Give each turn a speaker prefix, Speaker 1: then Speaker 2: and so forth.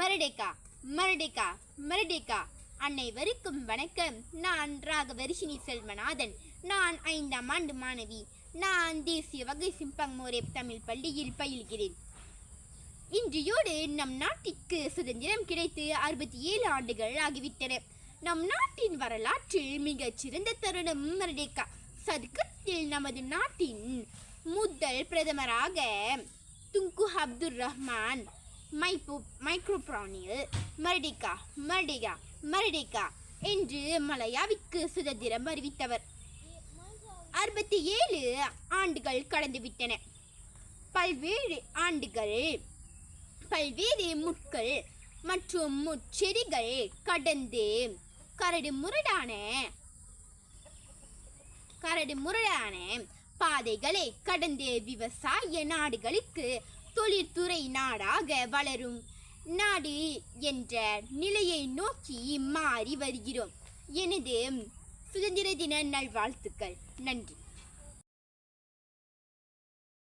Speaker 1: மரடேக்கா மரடேக்கா மரடேக்கா. அனைவருக்கும் வணக்கம். நான் ராகவரிஷினி செல்வநாதன். நான் 5ஆம் ஆண்டு மாணவி. நான் தேசிய வகை சிம்பங்மோரே தமிழ் பள்ளியில் பயில்கிறேன். இன்றையோடு நம் நாட்டிற்கு சுதந்திரம் கிடைத்து 67 ஆண்டுகள் ஆகிவிட்டன. நம் நாட்டின் வரலாற்றில் மிகச் சிறந்த தருணம் மரடேக்கா. சதுக்கத்தில் நமது நாட்டின் முதல் பிரதமராக துங்கு அப்துல் ரஹ்மான் மைக்ரோப்ரானில் மரடேக்கா மரடேக்கா மரடேக்கா என்று மலாயாவிற்கு சுதந்திரம் அறிவித்தவர். 67 ஆண்டுகள் கடந்துவிட்டன. பல்வேறு ஆண்டுகள், பல்வேறு முட்கள் மற்றும் முச்செடிகள் கடந்து கரடு முரடான பாதைகளை கடந்து விவசாய நாடுகளுக்கு தொழில்துறை நாடாக வளரும் நாடு என்ற நிலையை நோக்கி மாறி வருகிறோம். எனது சுதந்திர தின நல்வாழ்த்துக்கள். நன்றி.